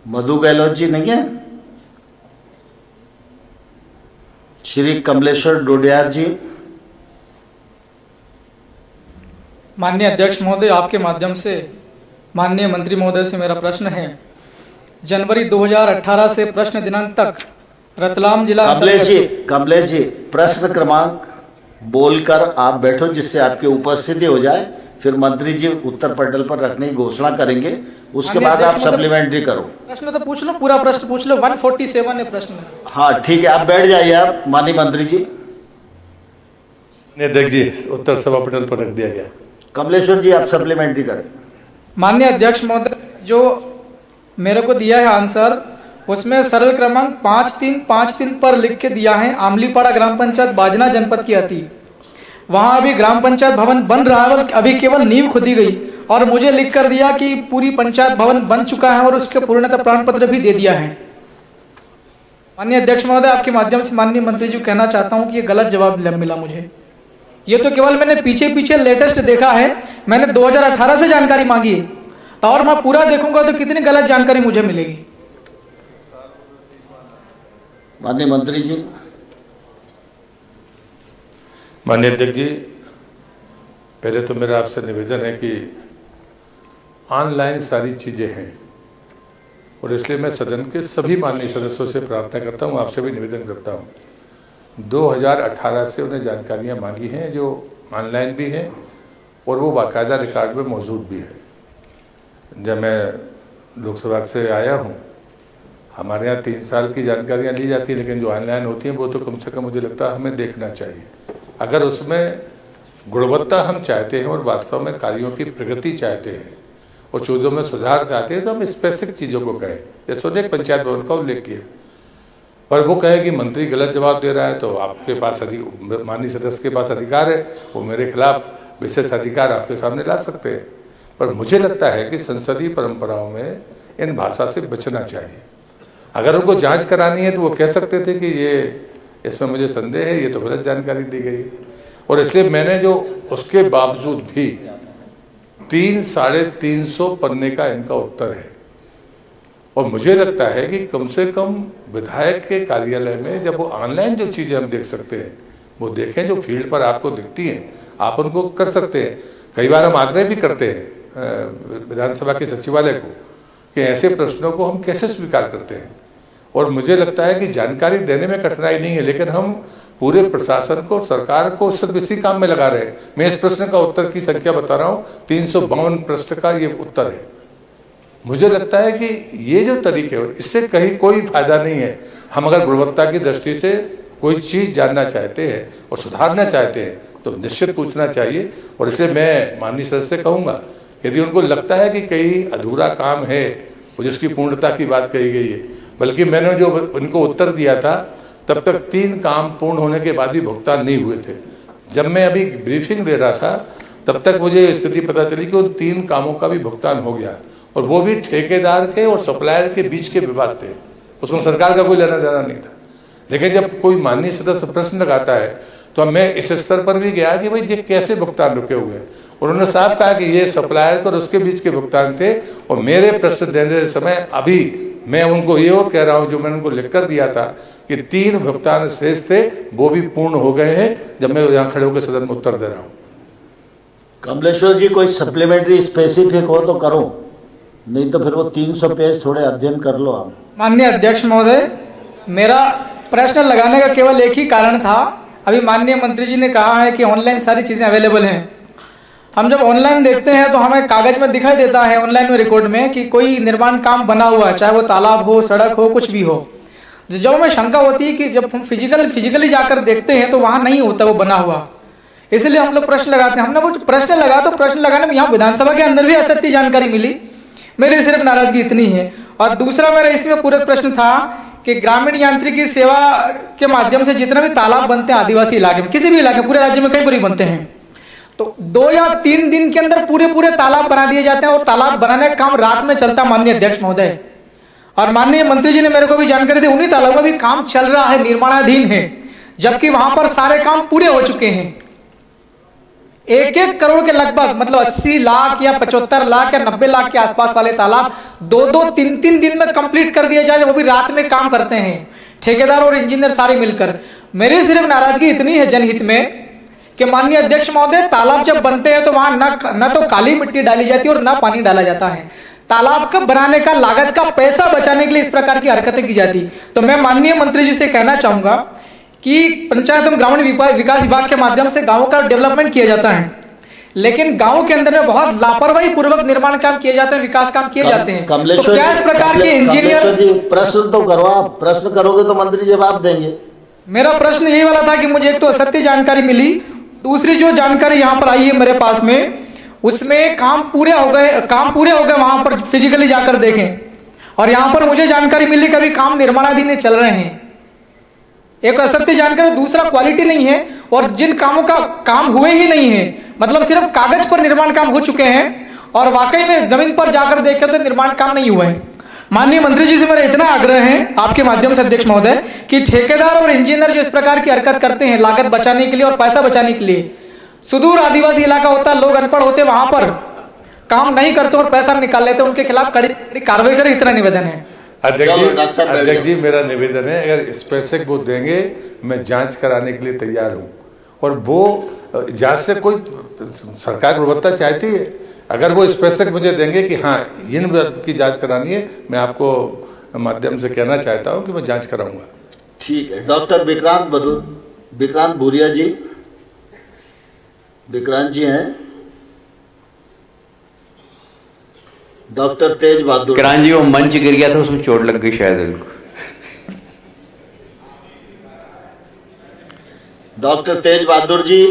मधु गहलोत जी नहीं है? श्री कमलेश्वर डोडियार जी। माननीय अध्यक्ष महोदय, आपके माध्यम से माननीय मंत्री महोदय से मेरा प्रश्न है। जनवरी 2018 से प्रश्न दिनांक तक रतलाम जिला कमलेश जी प्रश्न क्रमांक बोलकर आप बैठो, जिससे आपकी उपस्थिति हो जाए, फिर मंत्री जी उत्तर पटल पर रखने की घोषणा करेंगे, उसके बाद आप सप्लीमेंट्री करो। प्रश्न तो पूछ लो, पूरा प्रश्न पूछ लो। 147 है प्रश्न। हाँ ठीक है, आप बैठ जाइए। आप माननीय मंत्री जी। अध्यक्ष जी, उत्तर सभा पटल पर रख दिया गया। कमलेश्वर जी आप सप्लीमेंट्री करें। माननीय अध्यक्ष महोदय, जो मेरे को दिया है आंसर, उसमें सरल क्रमांक 5353 पर लिख के दिया है आमलीपाड़ा ग्राम पंचायत बाजना जनपद की अति। वहां अभी ग्राम पंचायत भवन बन रहा है और अभी केवल नींव खुदी गई, और मुझे लिख कर दिया कि पूरी पंचायत भवन बन चुका है और उसके पूर्णतः प्रमाण पत्र भी दे दिया है। माननीय अध्यक्ष महोदय, आपके माध्यम से माननीय मंत्री जी को कहना चाहता हूं कि ये गलत जवाब मिला मुझे। ये तो केवल मैंने पीछे पीछे लेटेस्ट देखा है, मैंने 2018 से जानकारी मांगी है, और मैं पूरा देखूंगा तो कितनी गलत जानकारी मुझे मिलेगी। माननीय मंत्री जी। माननीय अध्यक्ष जी, पहले तो मेरा आपसे निवेदन है कि ऑनलाइन सारी चीज़ें हैं, और इसलिए मैं सदन के सभी माननीय सदस्यों से प्रार्थना करता हूं, आपसे भी निवेदन करता हूं। 2018 से उन्हें जानकारियां मांगी हैं जो ऑनलाइन भी हैं और वो बाकायदा रिकॉर्ड में मौजूद भी है। जब मैं लोकसभा से आया हूं, हमारे यहाँ 3 साल की जानकारियाँ ली जाती हैं, लेकिन जो ऑनलाइन होती हैं वो तो कम से कम मुझे लगता है हमें देखना चाहिए। अगर उसमें गुणवत्ता हम चाहते हैं और वास्तव में कार्यों की प्रगति चाहते हैं और चीज़ों में सुधार चाहते हैं, तो हम स्पेसिफिक चीज़ों को कहें। जैसे उन्हें पंचायत भवन का उल्लेख किया, पर वो कहे कि मंत्री गलत जवाब दे रहा है, तो आपके पास माननीय सदस्य के पास अधिकार है, वो मेरे खिलाफ विशेष अधिकार आपके सामने ला सकते हैं। पर मुझे लगता है कि संसदीय परंपराओं में इन भाषा से बचना चाहिए। अगर उनको जांच करानी है तो वो कह सकते थे कि ये इसमें मुझे संदेह है, ये तो गलत जानकारी दी गई। और इसलिए मैंने जो उसके बावजूद भी 300-350 पन्ने का इनका उत्तर है, और मुझे लगता है कि कम से कम विधायक के कार्यालय में जब वो ऑनलाइन जो चीज़ें हम देख सकते हैं वो देखें, जो फील्ड पर आपको दिखती हैं आप उनको कर सकते हैं। कई बार हम आग्रह भी करते हैं विधानसभा के सचिवालय को कि ऐसे प्रश्नों को हम कैसे स्वीकार करते हैं, और मुझे लगता है कि जानकारी देने में कठिनाई नहीं है, लेकिन हम पूरे प्रशासन को, सरकार को सिर्फ इसी काम में लगा रहे हैं। मैं इस प्रश्न का उत्तर की संख्या बता रहा हूँ, 352 प्रश्न का ये उत्तर है। मुझे लगता है कि ये जो तरीके हैं इससे कहीं कोई फायदा नहीं है। हम अगर गुणवत्ता की दृष्टि से कोई चीज़ जानना चाहते हैं और सुधारना चाहते हैं तो निश्चित पूछना चाहिए। और इसलिए मैं माननीय सदस्य से कहूँगा, यदि उनको लगता है कि कहीं अधूरा काम है जिसकी पूर्णता की बात कही गई है, बल्कि मैंने जो उनको उत्तर दिया था तब तक 3 काम पूर्ण होने के बाद भी भुगतान नहीं हुए थे। जब मैं अभी ब्रीफिंग दे रहा था तब तक मुझे स्थिति पता चली कि उन 3 कामों का भी भुगतान हो गया, और वो भी ठेकेदार के और सप्लायर के बीच के विवाद थे, उसमें सरकार का कोई लेना देना नहीं था। लेकिन जब कोई माननीय सदस्य प्रश्न लगाता है तो मैं इस स्तर पर भी गया कि भाई ये कैसे भुगतान रुके हुए हैं। उन्होंने साफ कहा कि ये सप्लायर और उसके बीच के भुगतान थे, और मेरे प्रश्न देने समय अभी मैं उनको ये और कह रहा हूँ जो मैंने उनको लिख कर दिया था कि 3 भुगतान शेष थे, वो भी पूर्ण हो गए हैं, जब मैं यहाँ खड़े होकर सदन में उत्तर दे रहा हूँ। कमलेश्वर जी कोई सप्लीमेंट्री स्पेसिफिक हो तो करो, नहीं तो फिर वो 300 पेज थोड़े अध्ययन कर लो आप। माननीय अध्यक्ष महोदय, मेरा प्रश्न लगाने का केवल एक ही कारण था। अभी माननीय मंत्री जी ने कहा है कि ऑनलाइन सारी चीजें अवेलेबल हैं। हम जब ऑनलाइन देखते हैं तो हमें कागज में दिखाई देता है, ऑनलाइन में रिकॉर्ड में, कि कोई निर्माण काम बना हुआ है, चाहे वो तालाब हो, सड़क हो, कुछ भी हो। जब हमें शंका होती है कि जब हम फिजिकली जाकर देखते हैं तो वहां नहीं होता वो बना हुआ, इसलिए हम लोग प्रश्न लगाते हैं। हमने वो प्रश्न लगा तो प्रश्न लगाने में यहाँ विधानसभा के अंदर भी असत्य जानकारी मिली। मेरी सिर्फ नाराजगी इतनी है। और दूसरा मेरा इसमें पूरक प्रश्न था कि ग्रामीण यांत्रिकी सेवा के माध्यम से जितने भी तालाब बनते हैं आदिवासी इलाके में, किसी भी इलाके, पूरे राज्य में कई बनते हैं, तो 2 या 3 दिन के अंदर पूरे तालाब बना दिए जाते हैं, और तालाब बनाने का काम रात में चलता। माननीय अध्यक्ष महोदय, और माननीय मंत्री जी ने मेरे को भी जानकारी दी, उन्हीं तालाबों में भी काम चल रहा है, निर्माणाधीन है, जबकि वहां पर सारे काम पूरे हो चुके हैं। 1-1 करोड़ के लगभग, मतलब 80 लाख या 75 लाख या 90 लाख के आसपास वाले तालाब 2-2, 3-3 दिन में कंप्लीट कर दिए जाए, वो भी रात में काम करते हैं ठेकेदार और इंजीनियर सारे मिलकर। मेरी सिर्फ नाराजगी इतनी है जनहित में कि माननीय अध्यक्ष महोदय, तालाब जब बनते हैं तो वहां न तो काली मिट्टी डाली जाती है और न पानी डाला जाता है। तालाब का बनाने का लागत का पैसा बचाने के लिए इस प्रकार की हरकतें की जाती। तो मैं माननीय मंत्री जी से कहना चाहूंगा कि पंचायत एवं ग्रामीण विकास विभाग के माध्यम से गांवों का डेवलपमेंट किया जाता है, लेकिन गांव के अंदर में बहुत लापरवाही पूर्वक निर्माण काम किए जाते हैं, विकास काम किए जाते हैं। तो क्या इस प्रकार के इंजीनियर, प्रश्न तो करो, आप प्रश्न करोगे तो मंत्री जवाब देंगे। मेरा प्रश्न यही वाला था कि मुझे एक तो असत्य जानकारी मिली, दूसरी जो जानकारी यहाँ पर आई है मेरे पास में, उसमें काम पूरे हो गए वहां पर फिजिकली जाकर देखें, और यहाँ पर मुझे जानकारी मिली कि अभी काम निर्माणाधीन चल रहे हैं। एक असत्य जानकारी, दूसरा क्वालिटी नहीं है, और जिन कामों का काम हुए ही नहीं है, मतलब सिर्फ कागज पर निर्माण काम हो चुके हैं और वाकई में जमीन पर जाकर देखें तो निर्माण काम नहीं हुए हैं। माननीय मंत्री जी से मेरा इतना आग्रह है आपके माध्यम से अध्यक्ष महोदय कि ठेकेदार और इंजीनियर जो इस प्रकार की हरकत करते हैं लागत बचाने के लिए और पैसा बचाने के लिए, सुदूर आदिवासी इलाका होता है, लोग अनपढ़ होते, वहां पर काम नहीं करते और पैसा निकाल लेते, उनके खिलाफ कड़ी कार्रवाई करें, इतना निवेदन है। अध्यक्ष जी मेरा निवेदन है, अगर स्पेसिफिक वो देंगे मैं जांच कराने के लिए तैयार हूँ, और वो जांच से कोई सरकार गुणवत्ता चाहती है, अगर वो स्पेसिफिक मुझे देंगे कि हाँ इन की जांच करानी है, मैं आपको माध्यम से कहना चाहता हूँ कि मैं जांच कराऊंगा। ठीक है। डॉक्टर विक्रांत भूरिया जी, विक्रांत जी हैं। डॉक्टर तेज बहादुर, विक्रांत जी वो मंच गिर गया था, उसमें चोट लग गई शायद उनको। डॉक्टर तेज बहादुर जी,